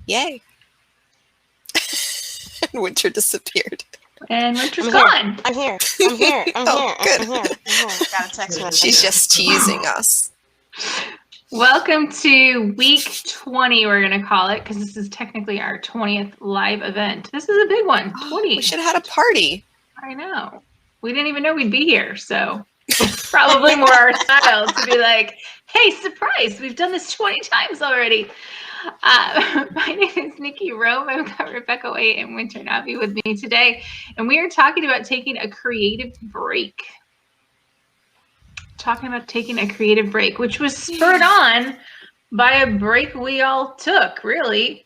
Yay. And Winter disappeared. And Winter's gone. I'm here. I'm here. Oh, good. Got a text message. She's just teasing us. Welcome to week 20, we're going to call it, because this is technically our 20th live event. This is a big one, 20. We should have had a party. I know. We didn't even know we'd be here, so probably more our style to be like, hey, surprise, we've done this 20 times already. My name is Nikki Rome. I've got Rebecca Waite and Winter Navi with me today, and we are talking about taking a creative break. Which was spurred on by a break we all took, really.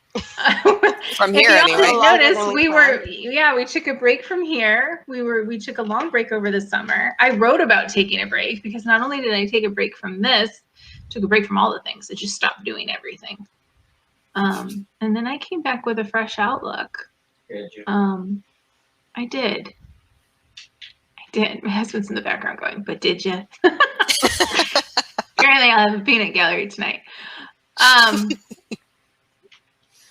From here, anyway. Notice we took a break from here. We took a long break over the summer. I wrote about taking a break because not only did I take a break from this, took a break from all the things. I just stopped doing everything. And then I came back with a fresh outlook. Did you? I did. My husband's in the background going, but did you? Apparently I'll have a peanut gallery tonight.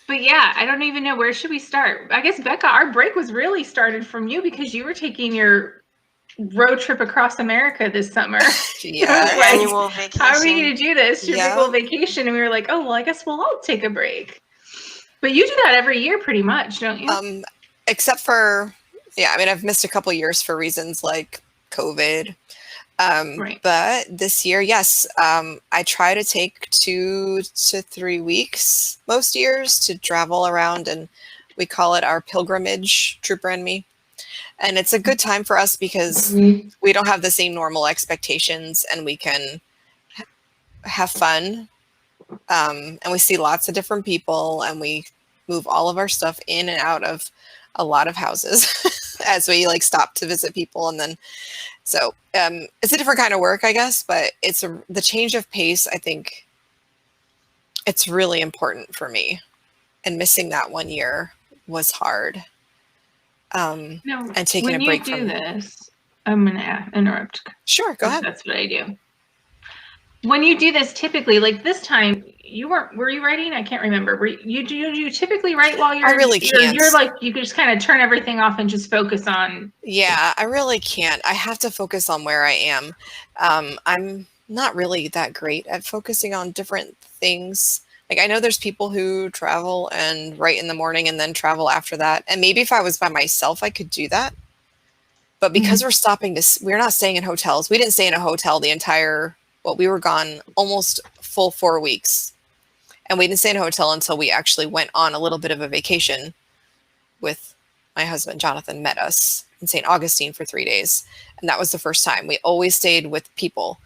But yeah, I don't even know, where should we start? I guess, Becca, our break was really started from you because you were taking your road trip across America this summer. Yeah. Annual vacation. How are we going to do this? Your big old vacation. And we were like, oh, well, I guess we'll all take a break. But you do that every year pretty much, don't you? Except for, I've missed a couple years for reasons like COVID. Right. But this year, yes, I try to take 2 to 3 weeks most years to travel around, and we call it our pilgrimage, Trooper and me. And it's a good time for us because we don't have the same normal expectations, and we can have fun. And we see lots of different people, and we move all of our stuff in and out of a lot of houses as we stop to visit people. And then, so it's a different kind of work, I guess, but it's the change of pace. I think it's really important for me, and missing that 1 year was hard. And taking a break from this, I'm going to interrupt. Sure, go ahead. That's what I do. When you do this, typically, like this time, were you writing? I can't remember. Do you typically write while you're? I really can't. You're like, you can just kind of turn everything off and just focus on. Yeah, I really can't. I have to focus on where I am. I'm not really that great at focusing on different things. Like, I know there's people who travel and write in the morning and then travel after that. And maybe if I was by myself, I could do that. But because we're not staying in hotels. We didn't stay in a hotel we were gone almost full 4 weeks. And we didn't stay in a hotel until we actually went on a little bit of a vacation with my husband, Jonathan, met us in St. Augustine for 3 days. And that was the first time. We always stayed with people.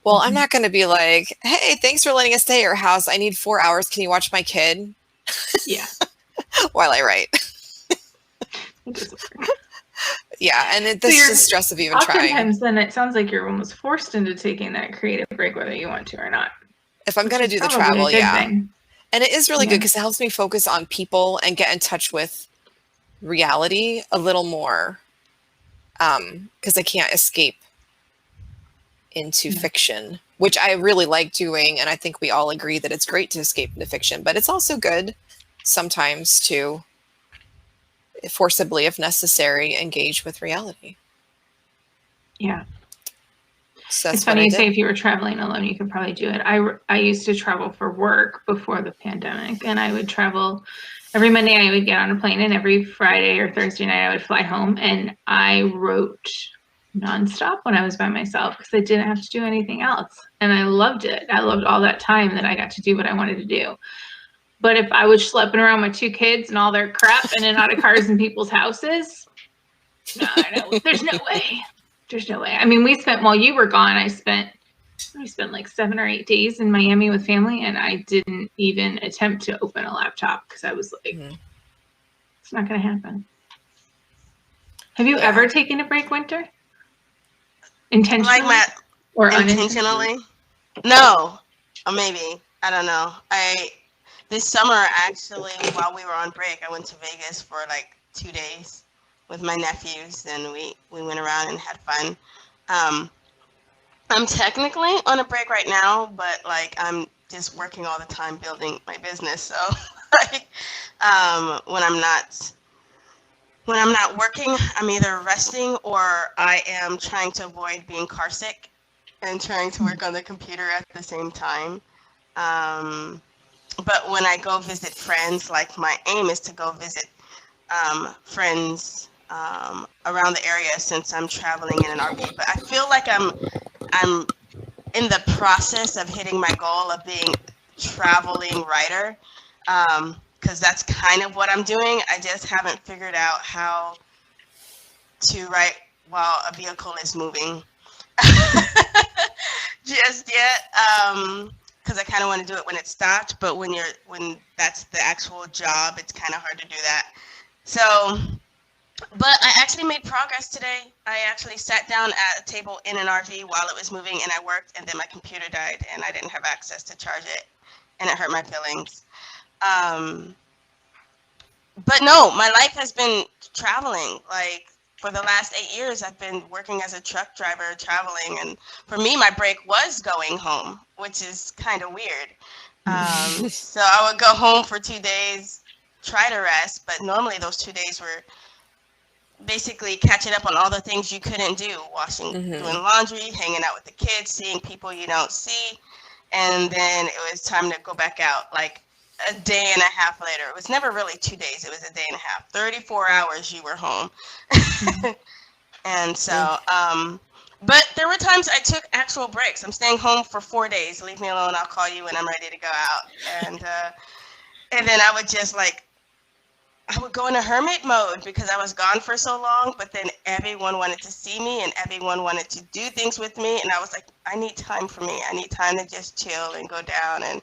Well, I'm not going to be like, hey, thanks for letting us stay at your house. I need 4 hours. Can you watch my kid? Yeah. While I write. Yeah, and it's the stress of even trying. Oftentimes, then it sounds like you're almost forced into taking that creative break, whether you want to or not. If I'm going to do the travel, yeah. And it is really good because it helps me focus on people and get in touch with reality a little more, because I can't escape into fiction, which I really like doing. And I think we all agree that it's great to escape into fiction, but it's also good sometimes to forcibly, if necessary, engage with reality. Yeah. So it's funny you say if you were traveling alone, you could probably do it. I used to travel for work before the pandemic, and I would travel every Monday. I would get on a plane, and every Friday or Thursday night I would fly home, and I wrote nonstop when I was by myself because I didn't have to do anything else. And I loved it. I loved all that time that I got to do what I wanted to do. But if I was schlepping around my 2 kids and all their crap in and out of cars in people's houses, no, there's no way. There's no way. I mean, while you were gone, I spent like 7 or 8 days in Miami with family, and I didn't even attempt to open a laptop because I was like, it's not going to happen. Have you ever taken a break, Winter? Intentionally? Or unintentionally? No. Or maybe. I don't know. This summer, actually, while we were on break, I went to Vegas for like 2 days with my nephews, and we went around and had fun. I'm technically on a break right now, but like I'm just working all the time building my business, so like, when I'm not working, I'm either resting or I am trying to avoid being car sick and trying to work on the computer at the same time. But when I go visit friends, like my aim is to go visit friends around the area since I'm traveling in an RV. But I feel like I'm in the process of hitting my goal of being traveling writer, because that's kind of what I'm doing. I just haven't figured out how to write while a vehicle is moving just yet, because I kind of want to do it when it's stopped, but when that's the actual job, it's kind of hard to do that. So, but I actually made progress today. I actually sat down at a table in an RV while it was moving and I worked, and then my computer died and I didn't have access to charge it, and it hurt my feelings. But no, my life has been traveling. Like, for the last 8 years, I've been working as a truck driver, traveling. And for me, my break was going home, which is kind of weird. So I would go home for 2 days, try to rest, but normally those 2 days were basically catching up on all the things you couldn't do, washing, doing laundry, hanging out with the kids, seeing people you don't see. And then it was time to go back out, like a day and a half later. It was never really 2 days. It was a day and a half. 34 hours you were home. And so, but there were times I took actual breaks. I'm staying home for 4 days. Leave me alone. I'll call you when I'm ready to go out. And then I would just I would go into hermit mode because I was gone for so long, but then everyone wanted to see me and everyone wanted to do things with me. And I was like, I need time for me. I need time to just chill and go down. And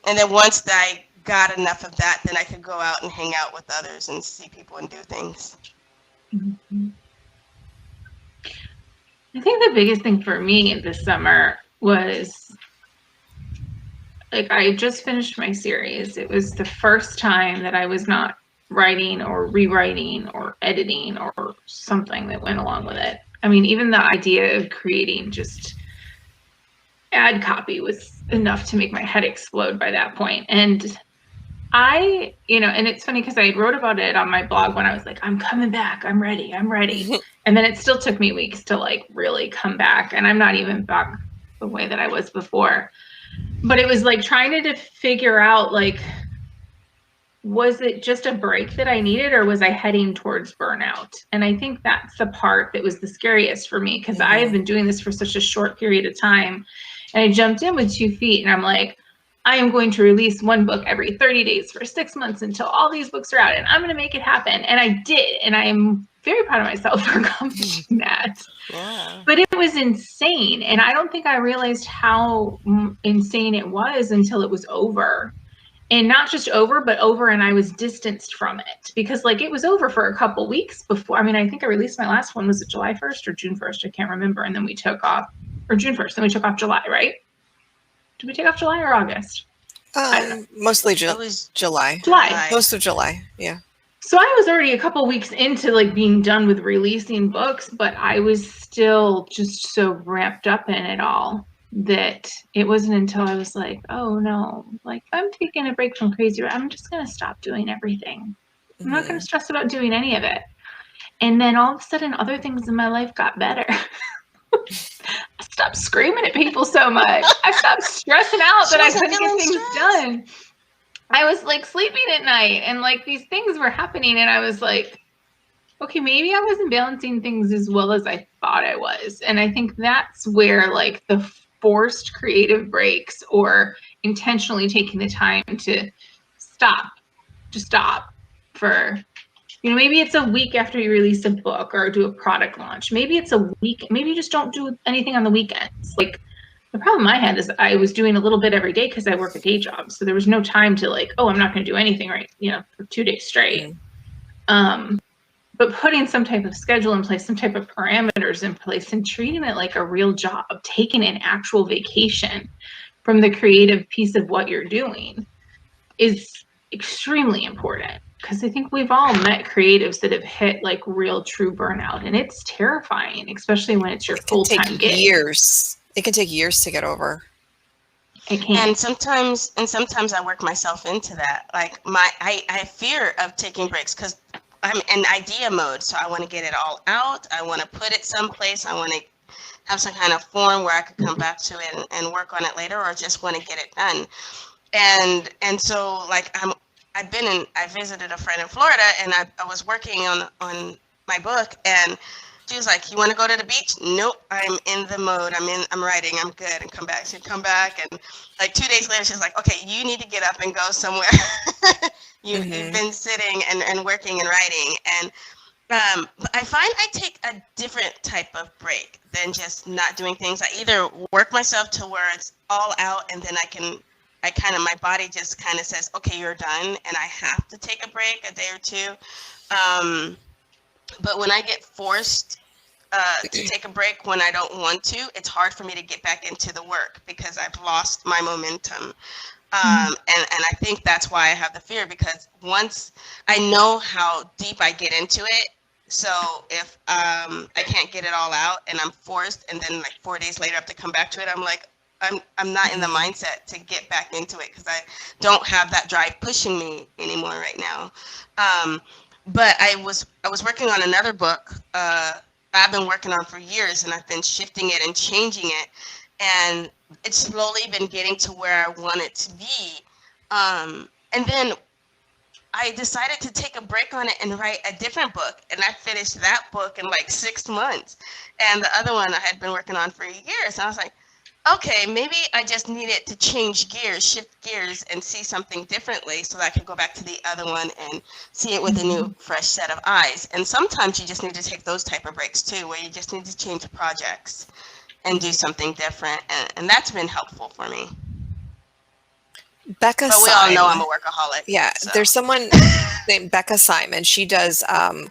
then once I got enough of that, then I could go out and hang out with others and see people and do things. Mm-hmm. I think the biggest thing for me this summer was, like, I just finished my series. It was the first time that I was not writing or rewriting or editing or something that went along with it. I mean, even the idea of creating just ad copy was enough to make my head explode by that point. And I, and it's funny because I wrote about it on my blog when I was like, I'm coming back. I'm ready. And then it still took me weeks to really come back. And I'm not even back the way that I was before. But it was like trying to figure out, was it just a break that I needed, or was I heading towards burnout? And I think that's the part that was the scariest for me, because I have been doing this for such a short period of time. And I jumped in with 2 feet and I'm like, I am going to release one book every 30 days for 6 months until all these books are out, and I'm going to make it happen. And I did. And I am very proud of myself for accomplishing that. Yeah. But it was insane. And I don't think I realized how insane it was until it was over. And not just over, but over, and I was distanced from it, because it was over for a couple weeks before. I mean, I think I released my last one, was it July 1st or June 1st? I can't remember. And then we took off, or June 1st, then we took off July, right? Did we take off July or August? I don't know. Mostly July. July. Most of July, yeah. So I was already a couple weeks into being done with releasing books, but I was still just so ramped up in it all that it wasn't until I was like, oh no, I'm taking a break from crazy. I'm just going to stop doing everything. I'm not going to stress about doing any of it. And then all of a sudden, other things in my life got better. I stopped screaming at people so much. I stopped stressing out that I couldn't get things done. I was sleeping at night, and these things were happening, and I was like, okay, maybe I wasn't balancing things as well as I thought I was. And I think that's where the forced creative breaks, or intentionally taking the time to stop for, maybe it's a week after you release a book or do a product launch. Maybe it's a week. Maybe you just don't do anything on the weekends. The problem I had is I was doing a little bit every day because I work a day job. So there was no time to I'm not going to do anything for 2 days straight. But putting some type of schedule in place, some type of parameters in place, and treating it like a real job, taking an actual vacation from the creative piece of what you're doing is extremely important. Because I think we've all met creatives that have hit real true burnout, and it's terrifying, especially when it's your full-time gig. Years. It can take years to get over. I can't. And sometimes I work myself into that. Like I have fear of taking breaks because I'm in idea mode. So I want to get it all out. I want to put it someplace. I want to have some kind of form where I could come back to it and work on it later, or just want to get it done. And so like I visited a friend in Florida, and I was working on my book, and she was like, "You want to go to the beach?" Nope, I'm in the mode. I'm writing. I'm good. And come back. She'd come back, and like 2 days later, she's like, "Okay, you need to get up and go somewhere. You've been sitting and working and writing." And but I find I take a different type of break than just not doing things. I either work myself to where it's all out, and then my body just kind of says, "Okay, you're done," and I have to take a break a day or two. But when I get forced to take a break when I don't want to, it's hard for me to get back into the work because I've lost my momentum. And I think that's why I have the fear, because once I know how deep I get into it, so if I can't get it all out and I'm forced, and then like 4 days later I have to come back to it, I'm like, I'm not in the mindset to get back into it because I don't have that drive pushing me anymore right now. But I was working on another book I've been working on for years, and I've been shifting it and changing it, and it's slowly been getting to where I want it to be. And then I decided to take a break on it and write a different book, and I finished that book in like 6 months. And the other one I had been working on for years, and I was like, okay, maybe I just needed to change gears, shift gears, and see something differently so that I could go back to the other one and see it with a new, fresh set of eyes. And sometimes you just need to take those type of breaks too, where you just need to change the projects and do something different. And that's been helpful for me. Becca But we all know I'm a workaholic. Yeah, so. There's someone named Becca Simon. She does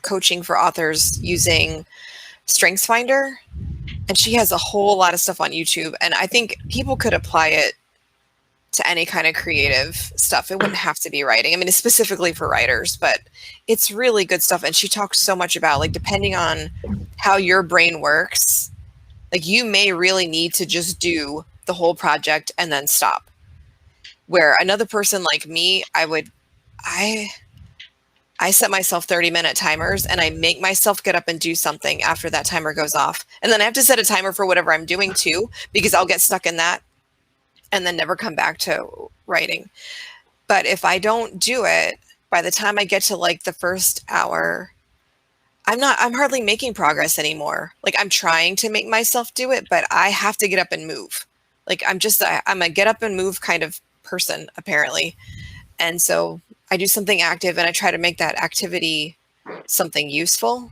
coaching for authors using StrengthsFinder. And she has a whole lot of stuff on YouTube. And I think people could apply it to any kind of creative stuff. It wouldn't have to be writing. I mean, it's specifically for writers, but it's really good stuff. And she talks so much about, like, depending on how your brain works, like, you may really need to just do the whole project and then stop. Where another person like me, I set myself 30-minute timers, and I make myself get up and do something after that timer goes off. And then I have to set a timer for whatever I'm doing too, because I'll get stuck in that and then never come back to writing. But if I don't do it, by the time I get to like the first hour, I'm hardly making progress anymore. Like, I'm trying to make myself do it, but I have to get up and move. Like, I'm a get up and move kind of person, apparently. And so I do something active, and I try to make that activity something useful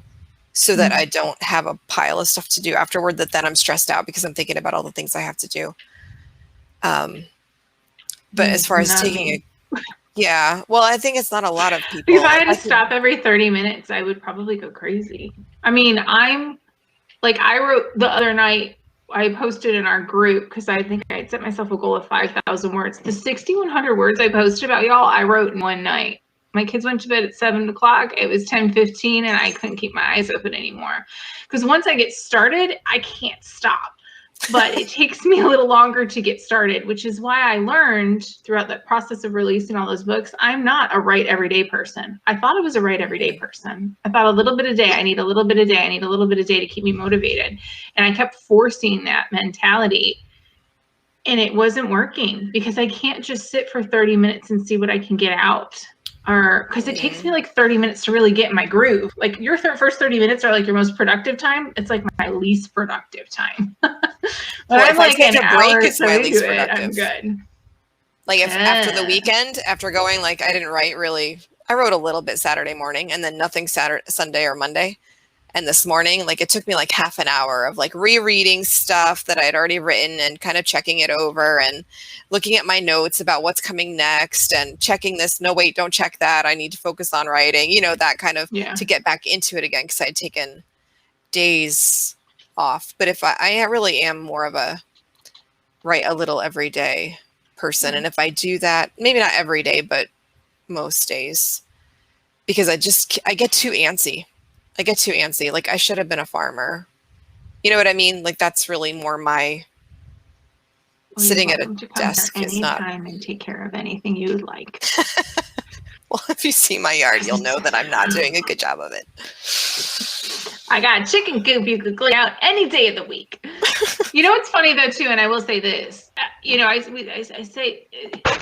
so that I don't have a pile of stuff to do afterward that then I'm stressed out because I'm thinking about all the things I have to do. But as far as taking well, I think it's not a lot of people. If I had to stop every 30 minutes, I would probably go crazy. I mean, I wrote the other night, I posted in our group because I think I had set myself a goal of 5,000 words. The 6,100 words I posted about y'all, I wrote in one night. My kids went to bed at 7 o'clock. It was 10:15, and I couldn't keep my eyes open anymore. Because once I get started, I can't stop. But it takes me a little longer to get started, which is why I learned throughout that process of releasing all those books, I'm not a write everyday person. I thought I was a write everyday person. I thought a little bit a day. I need a little bit a day. I need a little bit a day to keep me motivated. And I kept forcing that mentality. And it wasn't working because I can't just sit for 30 minutes and see what I can get out. Or because it takes me like 30 minutes to really get in my groove. Like, your first 30 minutes are like your most productive time. It's like my least productive time. But well, I'm like an hour it's my least productive. I'm good. Like, if after the weekend, after going, like, I didn't write really. I wrote a little bit Saturday morning, and then nothing Sunday or Monday. And this morning, like, it took me like half an hour of like rereading stuff that I had already written and kind of checking it over and looking at my notes about what's coming next and checking this. No, wait, don't check that. I need to focus on writing, that kind of to get back into it again, because I'd taken days off. But if I really am more of a write a little every day person. And if I do that, maybe not every day, but most days, because I get too antsy. Like, I should have been a farmer. You know what I mean? Like, that's really more my Well, sitting you're at a welcome to come desk here is not. anytime and take care of anything you would like. Well, if you see my yard, you'll know that I'm not doing a good job of it. I got a chicken coop you could clean out any day of the week. You know what's funny though too, and I will say this. You know, I say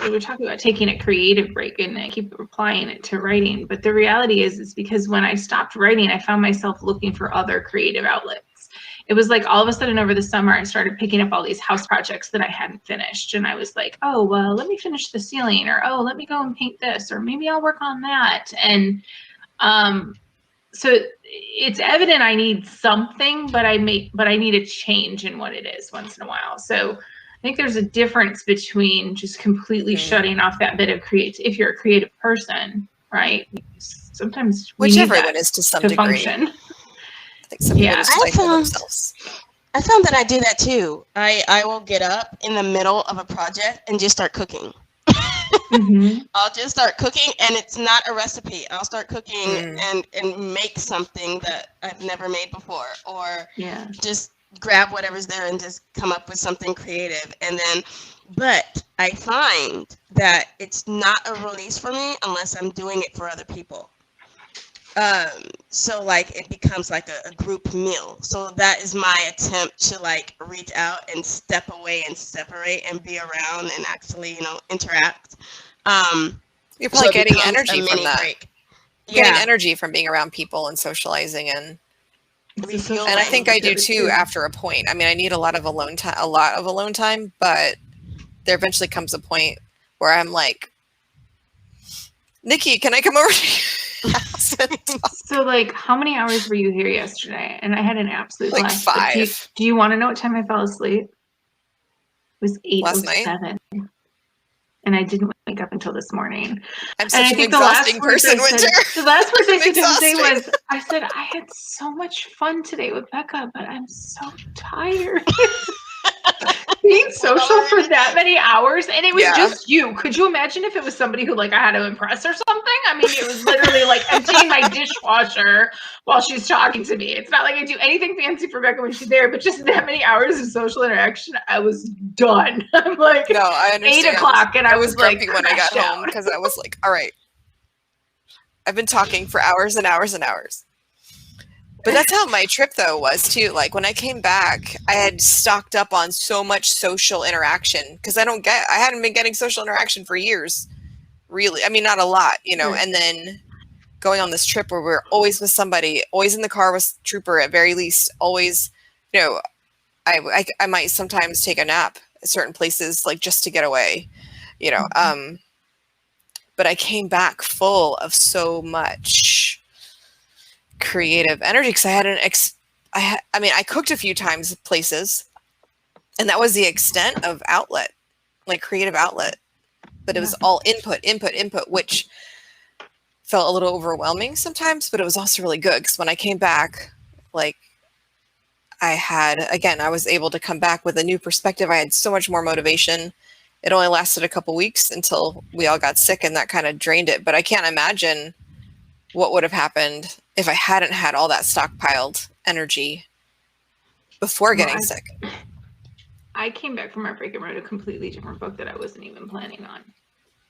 we were talking about taking a creative break, and I keep applying it to writing. But the reality is because when I stopped writing, I found myself looking for other creative outlets. It was like all of a sudden over the summer, I started picking up all these house projects that I hadn't finished, and I was like, oh well, let me finish the ceiling, or oh, let me go and paint this, or maybe I'll work on that, and so it's evident I need something, but I need a change in what it is once in a while. So I think there's a difference between just completely shutting off that bit of if you're a creative person, right? Sometimes we Which need everyone that is to some to degree. function. I think some people Yeah. just stifle themselves. I found that I do that too. I will get up in the middle of a project and just start cooking. Mhm. I'll just start cooking, and it's not a recipe. I'll start cooking and make something that I've never made before, or Yeah. just grab whatever's there and just come up with something creative. And then, but I find that it's not a release for me unless I'm doing it for other people. So like it becomes like a group meal. So that is my attempt to like reach out and step away and separate and be around and actually, interact. You're So probably it getting becomes a energy from mini that. break. Getting Yeah, energy from being around people and socializing, and refueling. I think I do Good too after a point. I mean, I need a lot of alone time, but there eventually comes a point where I'm like, Nikki, can I come over to your house and talk? So like, how many hours were you here yesterday? And I had an absolute Like blast. But 5. Do you want to know what time I fell asleep? It was Last night? 8:07. And I didn't wake up until this morning. I'm And such I an think the last exhausting words person, I said, Winter. the last words I I'm said to Jose exhausted. was, I said, I had so much fun today with Becca, but I'm so tired. Being social for that many hours, and it was Yeah. just you. Could you imagine if it was somebody who like I had to impress or something? I mean, it was literally like emptying my dishwasher while she's talking to me. It's not like I do anything fancy for Becca when she's there, but just that many hours of social interaction, I was done. I'm like, No, I understand. 8 o'clock, and I I was was like, grumpy when I got crashed home out. because I was like, all right, I've been talking for hours and hours and hours. But that's how my trip though was too. Like when I came back, I had stocked up on so much social interaction because I hadn't been getting social interaction for years. Really. I mean, not a lot, Sure. and then going on this trip where we're always with somebody, always in the car with Trooper at very least, always, I might sometimes take a nap at certain places, like just to get away, but I came back full of so much creative energy because I had I cooked a few times places, and that was the extent of outlet, like creative outlet, but it was all input, which felt a little overwhelming sometimes, but it was also really good because when I came back, like I was able to come back with a new perspective. I had so much more motivation. It only lasted a couple weeks until we all got sick, and that kind of drained it. But I can't imagine what would have happened if I hadn't had all that stockpiled energy before getting sick. I came back from our break and wrote a completely different book that I wasn't even planning on.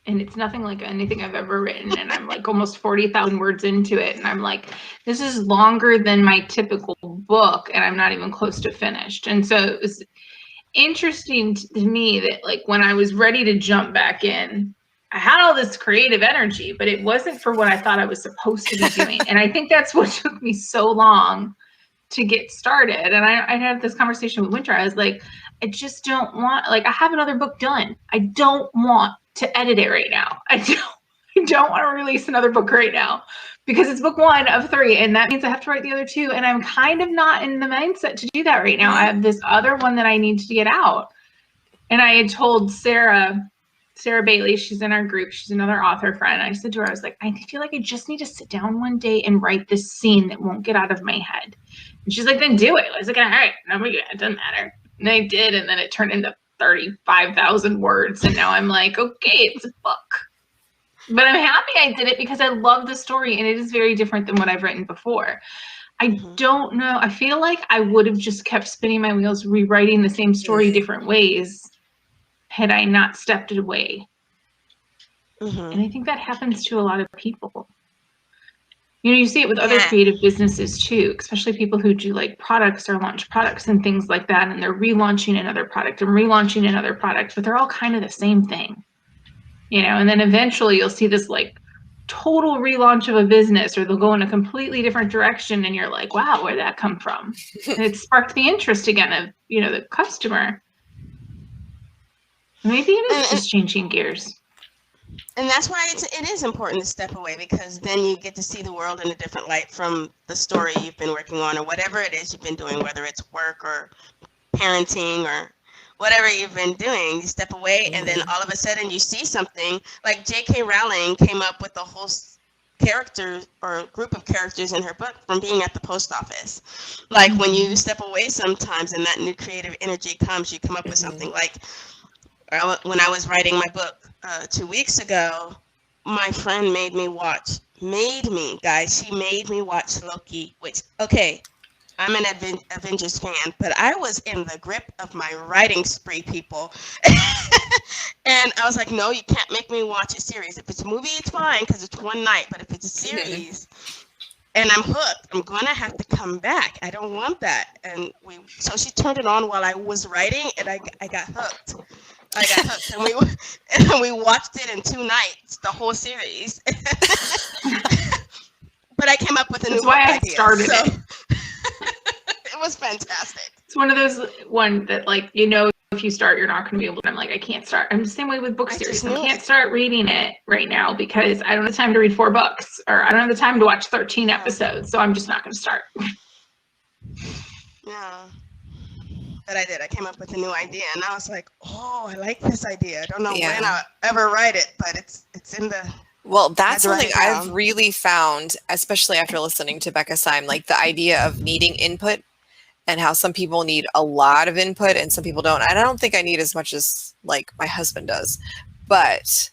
And it's nothing like anything I've ever written. And I'm like almost 40,000 words into it. And I'm like, this is longer than my typical book. And I'm not even close to finished. And so it was interesting to me that like when I was ready to jump back in, I had all this creative energy, but it wasn't for what I thought I was supposed to be doing. And I think that's what took me so long to get started. And I had this conversation with Winter. I was like, I just don't want, like, I have another book done. I don't want to edit it right now. I don't want to release another book right now because it's book 1 of 3. And that means I have to write the other 2. And I'm kind of not in the mindset to do that right now. I have this other one that I need to get out. And I had told Sarah Bailey, she's in our group. She's another author friend. I said to her, I was like, I feel like I just need to sit down one day and write this scene that won't get out of my head. And she's like, then do it. I was like, all right, it doesn't matter. And I did. And then it turned into 35,000 words. And now I'm like, okay, it's a book. But I'm happy I did it because I love the story. And it is very different than what I've written before. I don't know. I feel like I would have just kept spinning my wheels, rewriting the same story different ways had I not stepped away. Mhm. And I think that happens to a lot of people. You know, you see it with other Yeah. creative businesses too, especially people who do like products or launch products and things like that. And they're relaunching another product and relaunching another product, but they're all kind of the same thing, you know, and then eventually you'll see this like total relaunch of a business, or they'll go in a completely different direction. And you're like, wow, where'd that come from? And it sparked the interest again of, you know, the customer. Maybe it is just changing gears. And that's why it is important to step away, because then you get to see the world in a different light from the story you've been working on, or whatever it is you've been doing, whether it's work or parenting or whatever you've been doing. You step away, and then all of a sudden you see something like J.K. Rowling came up with a whole character or group of characters in her book from being at the post office. Like when you step away sometimes and that new creative energy comes, you come up with something. Like when I was writing my book 2 weeks ago, my friend made me watch Loki, which, okay, I'm an Avengers fan, but I was in the grip of my writing spree, people. And I was like, no, you can't make me watch a series. If it's a movie, it's fine because it's one night, but if it's a series and I'm hooked, I'm going to have to come back. I don't want that. And so she turned it on while I was writing, and I got hooked. And we watched it in 2 nights, the whole series. But I came up with a new book idea. That's why I started it. It was fantastic. It's one of those one that, like, you know, if you start, you're not going to be able to. I'm like, I can't start. I'm the same way with book series. I can't start reading it right now because I don't have time to read 4 books, or I don't have the time to watch 13 episodes. So I'm just not going to start. Yeah. But I did. I came up with a new idea, and I was like, "Oh, I like this idea. I don't know when I'll ever write it, but it's in the." Well, that's something I've really found, especially after listening to Becca Syme, like the idea of needing input, and how some people need a lot of input and some people don't. And I don't think I need as much as like my husband does, but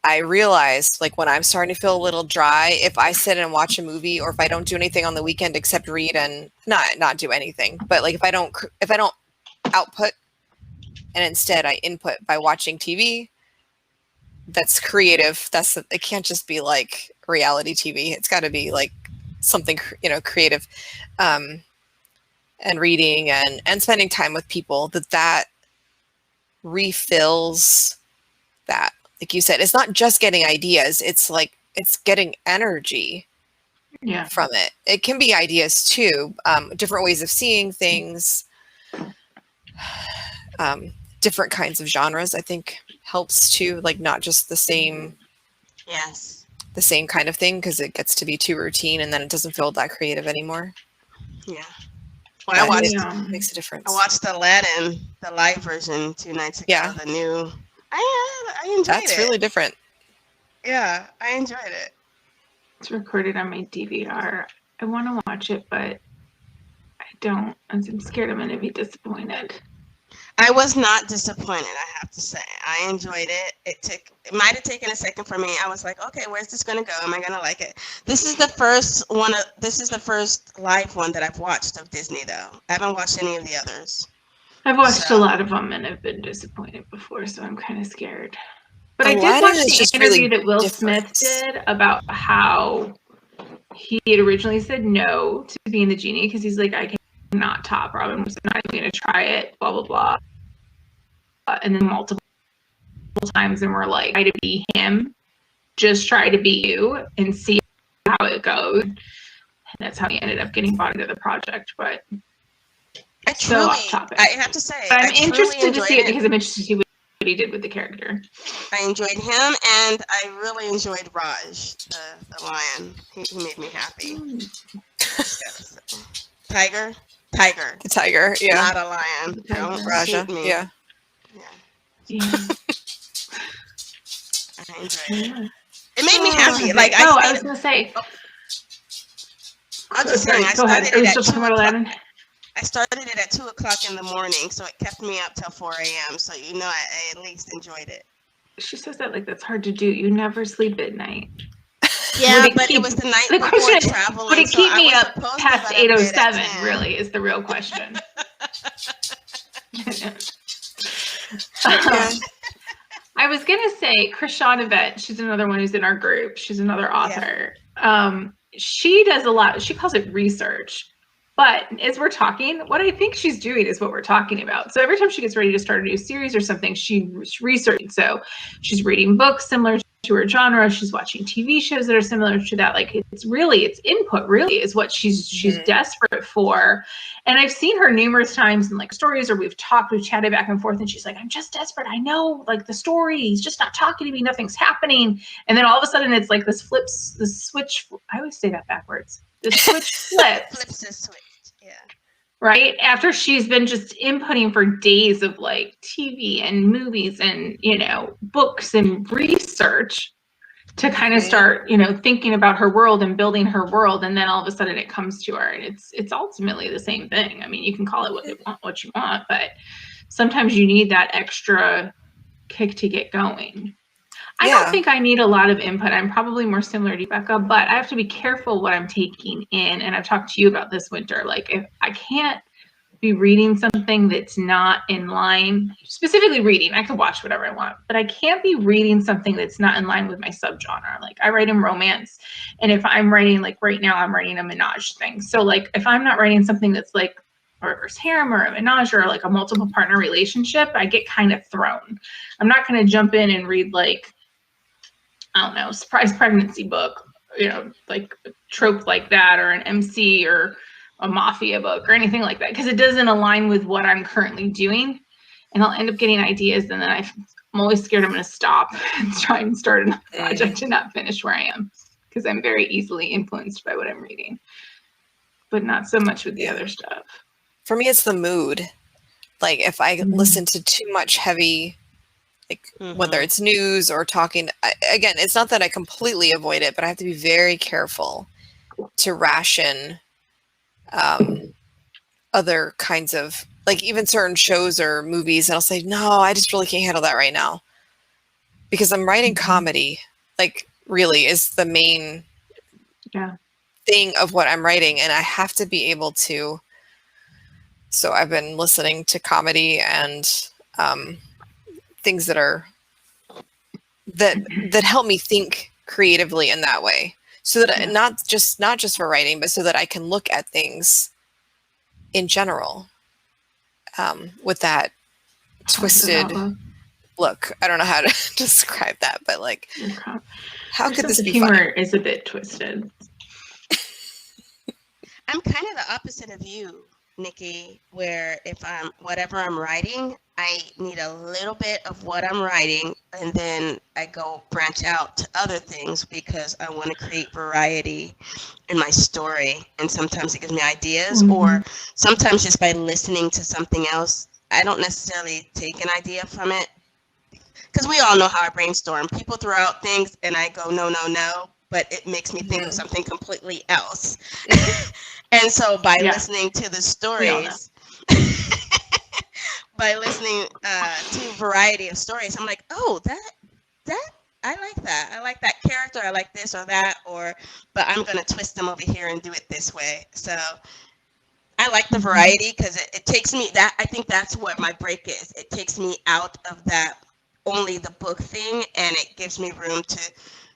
I realized, like, when I'm starting to feel a little dry, if I sit and watch a movie, or if I don't do anything on the weekend except read and not do anything, but like if I don't output and instead I input by watching TV, that's creative. It can't just be like reality TV. It's got to be like something, you know, creative, and reading and spending time with people that refills that. Like you said, it's not just getting ideas. It's like, it's getting energy from it. It can be ideas too. Different ways of seeing things, different kinds of genres, I think helps too. Like not just the same kind of thing, because it gets to be too routine and then it doesn't feel that creative anymore. Yeah. Well, it makes a difference. I watched Aladdin, the live version 2 nights ago. Yeah. The new. I enjoyed it. That's really different. Yeah, I enjoyed it. It's recorded on my DVR. I want to watch it, but I don't. I'm scared I'm going to be disappointed. I was not disappointed, I have to say. I enjoyed it. It might have taken a second for me. I was like, okay, where's this going to go? Am I going to like it? This is the first live one that I've watched of Disney, though. I haven't watched any of the others. I've watched a lot of them and I've been disappointed before, so I'm kind of scared. But I did watch the interview that Will Smith did about how he had originally said no to being the genie because he's like, I cannot top Robin. I'm not even going to try it, blah, blah, blah. And then multiple times, and we're like, try to be him, just try to be you and see how it goes. And that's how he ended up getting bought into the project. But so off topic. I have to say, but I'm interested to see it because I'm interested to see what he did with the character. I enjoyed him, and I really enjoyed Raj, the lion. He made me happy. Tiger. The tiger, yeah. Not a lion. Don't Raja, shoot me. Yeah. I enjoyed it. It made me happy. Like I was gonna say. I'm just saying. Go ahead. Are you still talking about Aladdin? I started it at 2:00 in the morning, so it kept me up till 4 a.m. So I at least enjoyed it. She says that like that's hard to do. You never sleep at night. Yeah, but it was the night before traveling. Would it keep me up past 8:07? Really, is the real question. Yeah. I was gonna say Krishan Yvette, she's another one who's in our group. She's another author. She does a lot, she calls it research. But as we're talking, what I think she's doing is what we're talking about. So every time she gets ready to start a new series or something, she researches. So she's reading books similar to her genre. She's watching TV shows that are similar to that. Like it's input really is what she's desperate for. And I've seen her numerous times in like stories, or we've chatted back and forth, and she's like, I'm just desperate. I know like the story, he's just not talking to me. Nothing's happening. And then all of a sudden it's like this switch. I always say that backwards. The switch flips. Flips the switch. Yeah. Right after she's been just inputting for days of like TV and movies and books and research to kind of start thinking about her world and building her world, and then all of a sudden it comes to her, and it's ultimately the same thing. I mean, you can call it what you want, but sometimes you need that extra kick to get going. I don't think I need a lot of input. I'm probably more similar to Becca, but I have to be careful what I'm taking in. And I've talked to you about this winter. Like if I can't be reading something that's not in line, specifically reading, I could watch whatever I want, but I can't be reading something that's not in line with my subgenre. Like I write in romance. And if I'm writing, like right now, I'm writing a menage thing. So like if I'm not writing something that's like a reverse harem or a menage or like a multiple partner relationship, I get kind of thrown. I'm not going to jump in and read like, I don't know, surprise pregnancy book, like a trope like that, or an MC or a mafia book or anything like that, because it doesn't align with what I'm currently doing. And I'll end up getting ideas, and then I'm always scared I'm going to stop and try and start another project and not finish where I am, because I'm very easily influenced by what I'm reading, but not so much with the other stuff. For me, it's the mood. Like if I listen to too much heavy, like whether it's news or talking, again, it's not that I completely avoid it, but I have to be very careful to ration other kinds of, like even certain shows or movies, and I'll say, no, I just really can't handle that right now, because I'm writing comedy, like really is the main thing of what I'm writing, and I have to be able to. So I've been listening to comedy and things that help me think creatively in that way, so that not just for writing, but so that I can look at things in general with that twisted look. I don't know how to describe that, but like, how could this be humor fun? is a bit twisted. I'm kind of the opposite of you, Nikki, where if whatever I'm writing, I need a little bit of what I'm writing, and then I go branch out to other things because I want to create variety in my story. And sometimes it gives me ideas, or sometimes just by listening to something else, I don't necessarily take an idea from it, because we all know how I brainstorm. People throw out things and I go, no, but it makes me think of something completely else. And so by listening to the stories, by listening to a variety of stories, I'm like, oh, that I like that. I like that character. I like this or that, but I'm going to twist them over here and do it this way. So I like the variety, because it takes me, I think that's what my break is. It takes me out of that only the book thing, and it gives me room to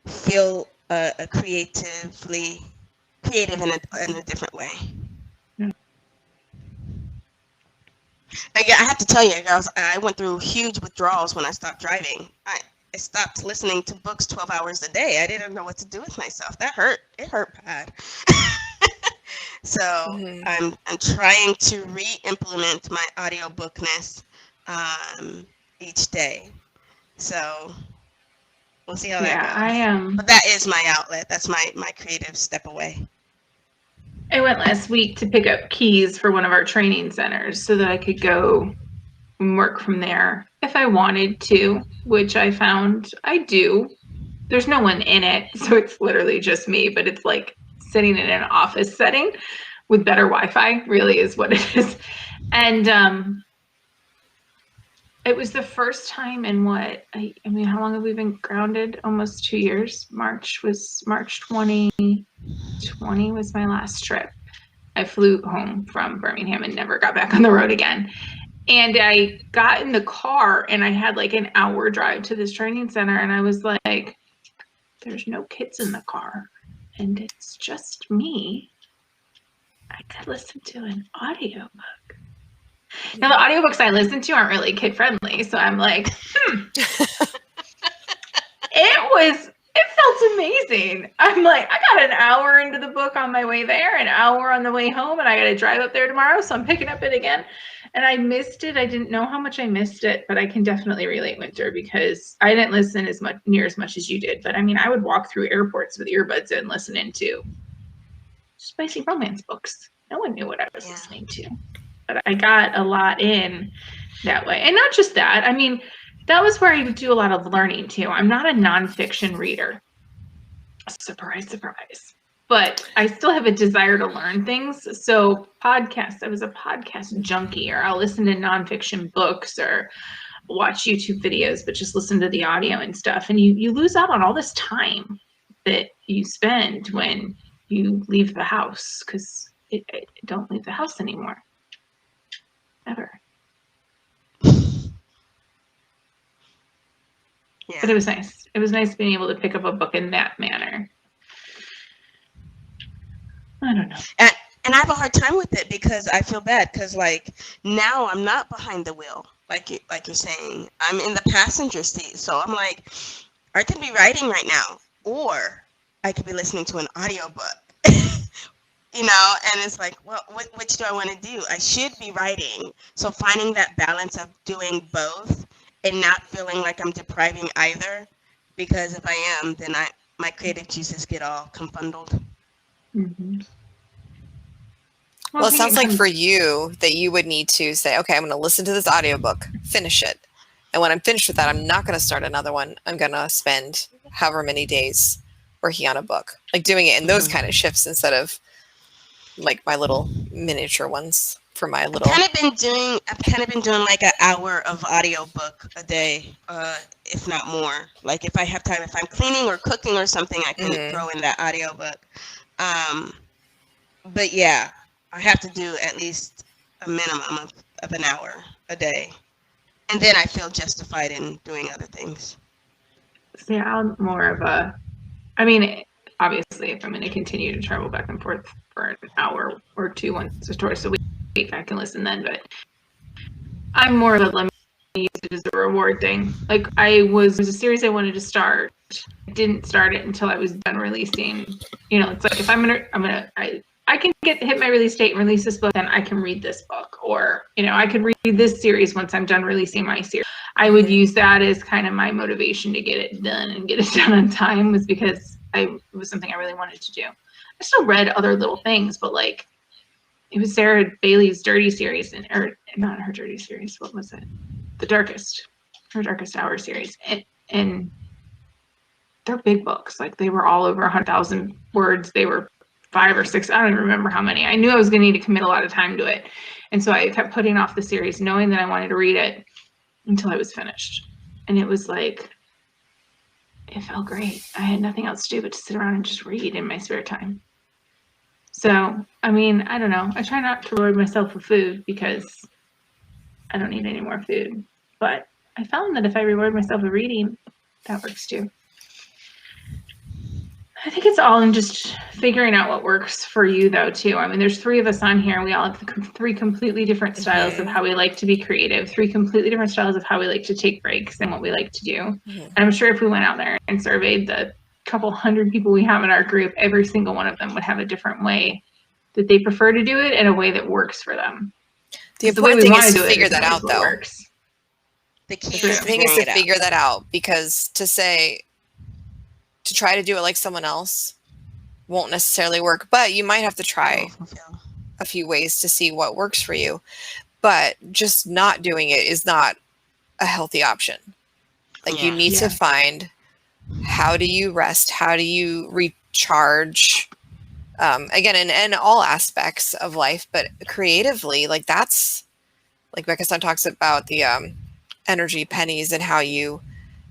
feel creative in a different way. Again, I have to tell you, girls, I went through huge withdrawals when I stopped driving. I stopped listening to books 12 hours a day. I didn't know what to do with myself. That hurt. It hurt bad. So I'm trying to re-implement my audiobookness each day. So we'll see how that goes. I am. But that is my outlet. That's my creative step away. I went last week to pick up keys for one of our training centers so that I could go and work from there if I wanted to, which I found I do. There's no one in it, so it's literally just me, but it's like sitting in an office setting with better Wi-Fi, really is what it is. And it was the first time in what, I mean, how long have we been grounded? Almost 2 years. March 2020 was my last trip. I flew home from Birmingham and never got back on the road again. And I got in the car and I had like an hour drive to this training center, and I was like, there's no kids in the car and it's just me. I could listen to an audiobook. Now the audiobooks I listen to aren't really kid friendly, so I'm like, it felt amazing. I'm like, I got an hour into the book on my way there, an hour on the way home, and I got to drive up there tomorrow, so I'm picking up it again. And I missed it. I didn't know how much I missed it, but I can definitely relate, Winter, because I didn't listen near as much as you did. But I mean, I would walk through airports with earbuds in listening to spicy romance books. No one knew what I was listening to, but I got a lot in that way. And not just that. I mean, that was where I would do a lot of learning too. I'm not a nonfiction reader. Surprise, surprise. But I still have a desire to learn things. So podcasts, I was a podcast junkie, or I'll listen to nonfiction books or watch YouTube videos, but just listen to the audio and stuff. And you lose out on all this time that you spend when you leave the house, because I don't leave the house anymore. Ever. Yeah. But it was nice. It was nice being able to pick up a book in that manner. I don't know. And I have a hard time with it because I feel bad because like now I'm not behind the wheel like you're saying. I'm in the passenger seat. So I'm like, I could be writing right now, or I could be listening to an audiobook. You know, and it's like, well, which do I want to do? I should be writing. So finding that balance of doing both and not feeling like I'm depriving either, because if I am, then my creative juices get all confundeled. Mm-hmm. Well, it sounds like for you that you would need to say, okay, I'm going to listen to this audiobook, finish it. And when I'm finished with that, I'm not going to start another one. I'm going to spend however many days working on a book, like doing it in those kind of shifts instead of like my little miniature ones for my little. I've kind of been doing like an hour of audiobook a day, if not more. Like if I have time, if I'm cleaning or cooking or something, I can throw in that audiobook. But yeah, I have to do at least a minimum of an hour a day. And then I feel justified in doing other things. See, I'm more of a, I mean, obviously, if I'm going to continue to travel back and forth for an hour or two once or twice a week, I can listen then. But I'm more of a, let me use it as a reward thing. Like there's a series I wanted to start. I didn't start it until I was done releasing. You know, it's like if I can hit my release date and release this book, then I can read this book, or you know, I could read this series once I'm done releasing my series. I would use that as kind of my motivation to get it done and get it done on time, was because it was something I really wanted to do. I still read other little things, but like it was Sarah Bailey's Dirty series, or not her Dirty series. What was it? Her Darkest Hour series, and they're big books. Like they were all over 100,000 words. They were 5 or 6. I don't even remember how many. I knew I was going to need to commit a lot of time to it. And so I kept putting off the series knowing that I wanted to read it until I was finished. And it was like, it felt great. I had nothing else to do but to sit around and just read in my spare time. So, I mean, I don't know. I try not to reward myself with food because I don't need any more food. But I found that if I reward myself with reading, that works too. I think it's all in just figuring out what works for you, though, too. I mean, there's 3 of us on here. We all have 3 completely different styles of how we like to be creative, 3 completely different styles of how we like to take breaks and what we like to do. And I'm sure if we went out there and surveyed the couple hundred people we have in our group, every single one of them would have a different way that they prefer to do it in a way that works for them. The important thing is to figure that out, though. The thing is to figure that out, because to try to do it like someone else won't necessarily work, but you might have to try a few ways to see what works for you. But just not doing it is not a healthy option. Like you need to find, how do you rest? How do you recharge? Again, in all aspects of life, but creatively, like that's like Becca-san talks about the energy pennies, and how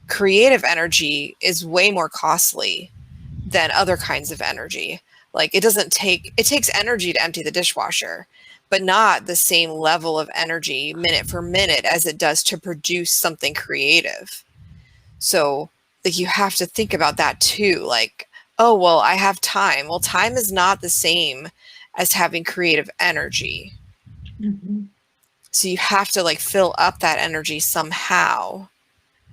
creative energy is way more costly than other kinds of energy. Like it takes energy to empty the dishwasher, but not the same level of energy minute for minute as it does to produce something creative. So like you have to think about that too. Like, oh, well, I have time. Well, time is not the same as having creative energy. Mm-hmm. So you have to like fill up that energy somehow.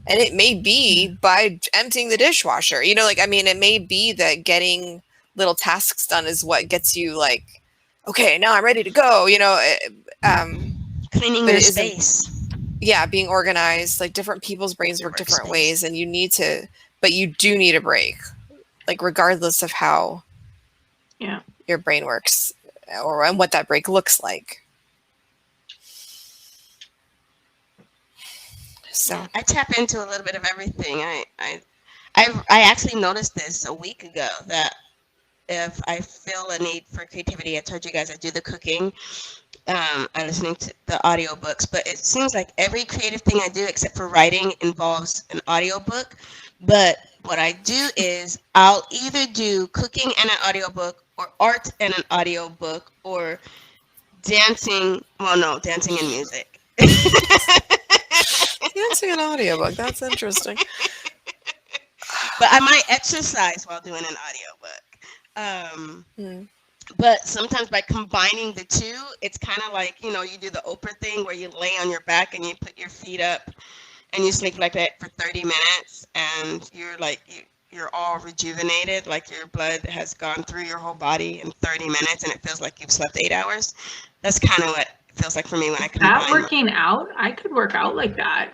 And it may be by emptying the dishwasher. You know, like, I mean, it may be that getting little tasks done is what gets you like, okay, now I'm ready to go, you know. Cleaning But your it isn't- space. Yeah, being organized. Like different people's brains work different ways, and you need to, but you do need a break, like regardless of how your brain works or and what that break looks like. So I tap into a little bit of everything. I actually noticed this a week ago that if I feel a need for creativity, I told you guys I do the cooking. I'm listening to the audiobooks, but it seems like every creative thing I do except for writing involves an audiobook. But what I do is I'll either do cooking and an audiobook or art and an audiobook or dancing. Well, no, dancing and music. dancing an audiobook, that's interesting. But I might exercise while doing an audiobook. But sometimes by combining the two, it's kind of like, you know, you do the Oprah thing where you lay on your back and you put your feet up and you sleep like that for 30 minutes and you're like, you're all rejuvenated, like your blood has gone through your whole body in 30 minutes and it feels like you've slept 8 hours. That's kind of what it feels like for me when I combine. That working out, I could work out like that.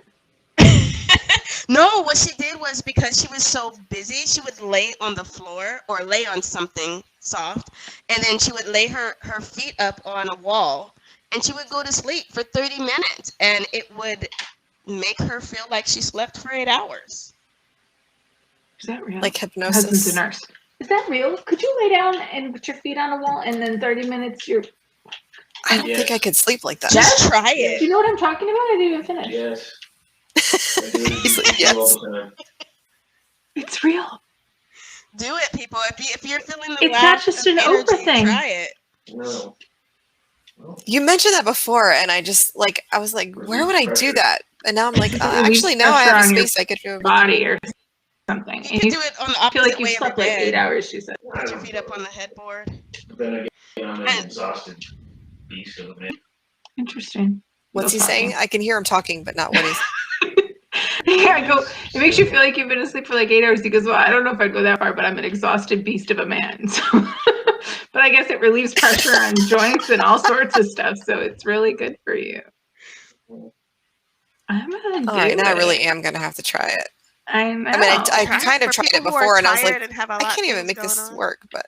No, what she did was because she was so busy, she would lay on the floor or lay on something soft, and then she would lay her feet up on a wall, and she would go to sleep for 30 minutes, and it would make her feel like she slept for 8 hours. Is that real? Like My hypnosis. husband's a nurse. Is that real? Could you lay down and put your feet on a wall, and then 30 minutes you're... I don't think I could sleep like that. Just try Do it. you know what I'm talking about? I didn't even finish. Yes. He's like, yes. It's real. Do it, people. If you're feeling the It's lack not just of an energy, Oprah thing. try it. No. You mentioned that before, and I just like I was like, where would I do that? And now I'm like, actually, now I have a space I could do. Body or something. You And can you do it on the feel opposite like you way of slept your like bed. 8 hours, she said. Put your feet up on the headboard. But then again, I'm an exhausted beast of a man. Interesting. What's he Go saying? talking. I can hear him talking, but not what he's. Yeah, I go. It makes you feel like you've been asleep for like 8 hours. He goes, well, I don't know if I'd go that far, but I'm an exhausted beast of a man. So, but I guess it relieves pressure on joints and all sorts of stuff. So it's really good for you. I'm gonna do All right, now I it. really am gonna have to try it. I know. I mean, I Try kind it of for tried it people who are before, and I was tired like, and have a I lot can't of even things make this going on. work. But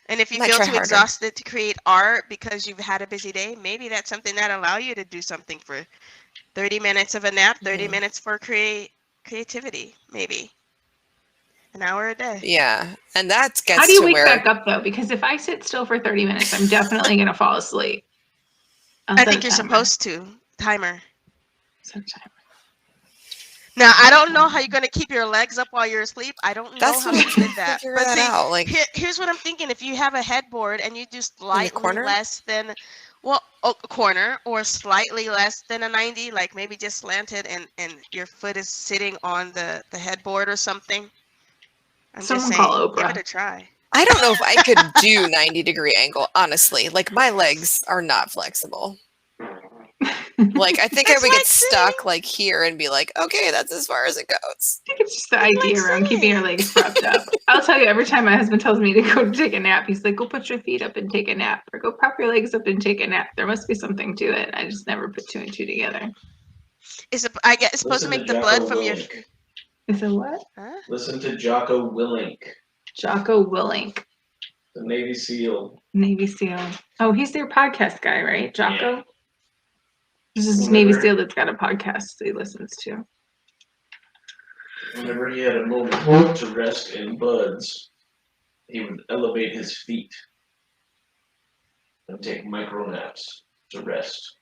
And if you Might feel try too harder. exhausted to create art because you've had a busy day, maybe that's something that allow you to do something for 30 minutes of a nap, 30 Yeah. minutes for creativity, maybe. An hour a day. yeah, and that gets How do you to wake where back up though? Because if I sit still for 30 minutes, I'm definitely gonna fall asleep. I'll I set think a you're timer. supposed to. Timer. Set a timer. Now, I don't know how you're going to keep your legs up while you're asleep. I don't know that's how what I'm you trying did to that. figure But that see, out. Like, here's what I'm thinking. If you have a headboard and you do slightly corner? less than, well, a corner or slightly less than a 90, like maybe just slanted and your foot is sitting on the headboard or something. I'm Someone just saying, call give Oprah. it a try. I don't know if I could do 90-degree angle. Honestly, like my legs are not flexible. Like I think I That's would get like stuck like here and be like, okay, that's as far as it goes. I think it's just the idea like around keeping your legs propped up. I'll tell you, every time my husband tells me to go take a nap, he's like, go put your feet up and take a nap, or go prop your legs up and take a nap. There must be something to it. I just never put two and two together. I guess it's supposed to Listen make to the blood Jocko from your. Willink. Is it what? Huh? Listen to Jocko Willink, Jocko Willink, the Navy SEAL. Navy SEAL. Oh, he's their podcast guy, right? Jocko? Yeah. This is Navy SEAL that's got a podcast that he listens to. Whenever he had a moment to rest in buds, he would elevate his feet and take micro naps to rest.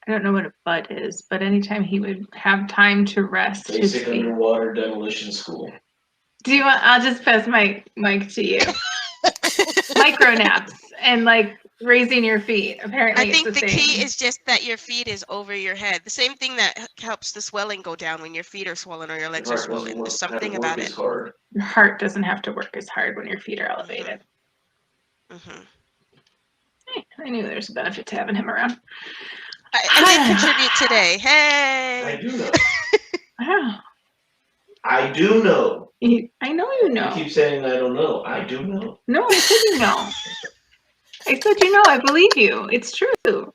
I don't know what a bud is, but anytime he would have time to rest his Basic feet. underwater demolition school. Do you want? I'll just pass my mic to you. Micro naps and like raising your feet. Apparently, I think it's the the key same. is just that your feet is over your head. The same thing that helps the swelling go down when your feet are swollen or your legs are Heart doesn't swollen. work- There's have to something work about as it. hard. Your heart doesn't have to work as hard when your feet are elevated. Hmm Hey, I knew there's a benefit to having him around. I did contribute today. I Hey. do know. Wow. I do know. I know you know. You keep saying I don't know. I do know. No, I said you know. I said you know. I believe you. It's true.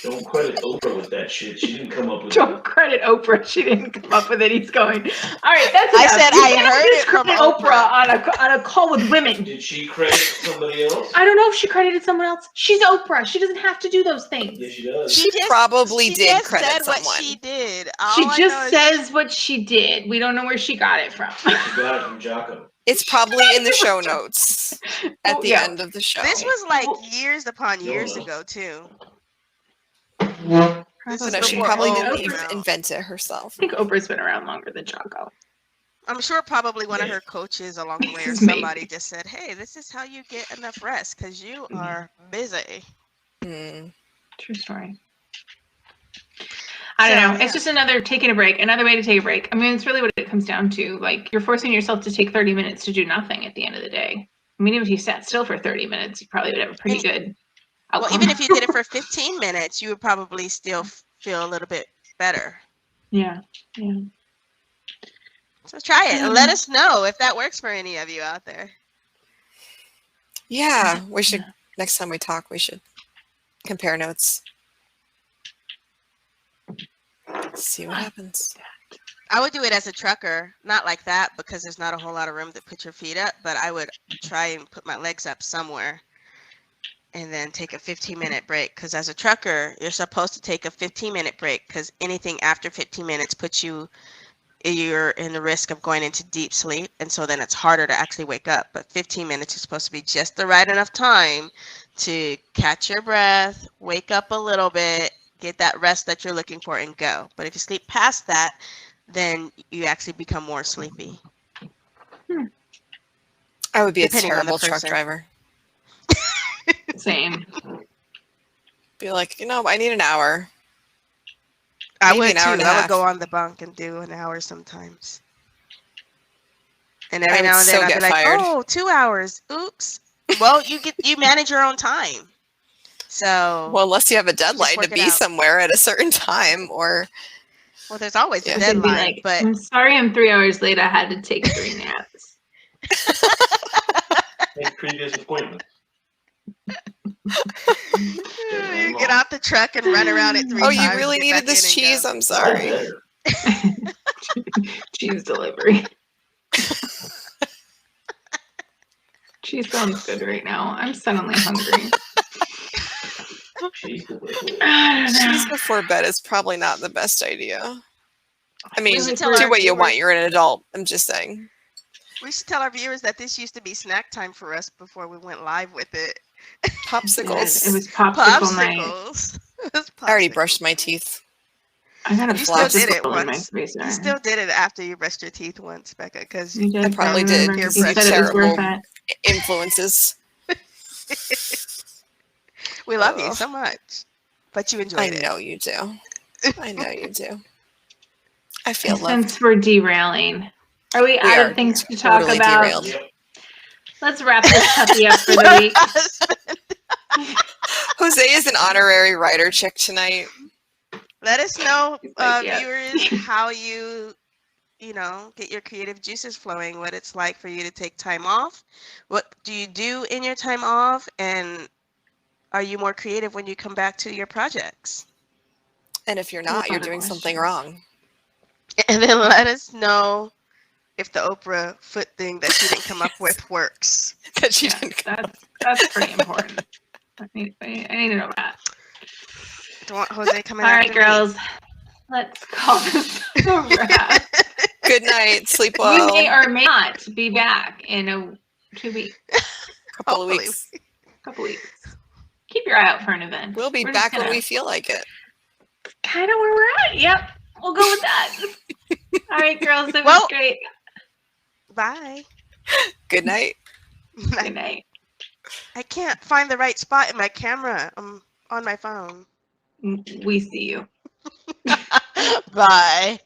Don't credit Oprah with that shit. She didn't come up with Don't credit Oprah. She didn't come up with it. He's going. All right, that's I enough. said You I can't heard just it from credit Oprah on a call with it. women. Did she credit somebody else? I don't know if she credited someone else. She's Oprah. She doesn't have to do those things. Yes, she does. She probably she did just credit said what someone. she did. She All I know just is says what she did. We don't know where she got it from. She got it from Jocko. It's probably in the show notes at Well, the yeah. end of the show. this was like Well- years upon years no. ago too. Probably. This So is no, she before probably Oprah didn't came even out. invent it herself. I think Oprah's been around longer than Jocko. I'm sure probably one of her coaches along the way or Maybe. somebody just said, "Hey, this is how you get enough rest because you are busy." Hmm. True story. I don't So, know. yeah. It's just taking a break, another way to take a break. I mean, it's really what it comes down to. Like, you're forcing yourself to take 30 minutes to do nothing at the end of the day. I mean, even if you sat still for 30 minutes, you probably would have a pretty good outcome. Well, even if you did it for 15 minutes, you would probably still feel a little bit better. Yeah. So try it and let us know if that works for any of you out there. Yeah, we should next time we talk. We should compare notes. See what happens. I would do it as a trucker, not like that because there's not a whole lot of room to put your feet up, but I would try and put my legs up somewhere and then take a 15-minute break because as a trucker, you're supposed to take a 15-minute break because anything after 15 minutes puts you're in the risk of going into deep sleep, and so then it's harder to actually wake up. But 15 minutes is supposed to be just the right enough time to catch your breath, wake up a little bit, get that rest that you're looking for, and go. But if you sleep past that, then you actually become more sleepy. I would be a Depending on the terrible truck person. driver. Same. Be like, I need an hour. I Maybe would an hour and too. a I would half. go on the bunk and do an hour sometimes. And I every would now and then so I'd be get like, fired. "Oh, 2 hours. Oops." Well, you manage your own time. So Well, unless you have a deadline work to it be out. somewhere at a certain time, or well, there's always Yeah. a You could be deadline, like, but I'm sorry I'm 3 hours late. I had to take 3 naps. Make previous appointment. you get out the truck and run around it 3 oh, times. you to really get needed back this in and cheese. go. I'm All sorry. better. Cheese delivery. Cheese sounds good right now. I'm suddenly hungry. She's the I don't know. Cheese before bed is probably not the best idea. I mean, should do tell our what you want. viewers- You're an adult. I'm just saying. We should tell our viewers that this used to be snack time for us before we went live with it. Popsicles. It was popsicle night. Popsicles. It was I already popsicles. brushed my teeth. I got a You still did it popsicle in my once. freezer. You still did it after you brushed your teeth once, Becca, because You did. I probably did, remember. because You you said it was worth terrible- it. Influences. we love you Ugh. so much. But you I enjoyed it. know you do. I know you do. I feel loved. Since we're derailing, are we out are of things to talk totally about? derailed. Yep. Let's wrap this puppy up for the week. Jose is an honorary writer chick tonight. Let us know, He's like, yeah. viewers, how you get your creative juices flowing, what it's like for you to take time off. What do you do in your time off? And are you more creative when you come back to your projects? And if you're Those not, are you're the doing something questions. wrong. And then let us know if the Oprah foot thing that she didn't come up with works. That she Yeah, didn't. that's pretty important. I need to know that. Don't want Jose coming All right, after me. girls. Let's call this a wrap. Good night. Sleep We well. may or may not be back in 2 weeks, Couple of Hopefully. weeks. couple weeks. Keep your eye out for an event. We'll be We're just back when gonna- we feel like it. Kind of where we're at. Yep, we'll go with that. All right, girls. That was Well- great. Bye. Good night. Good night. I can't find the right spot in my camera. I'm on my phone. We see you. Bye.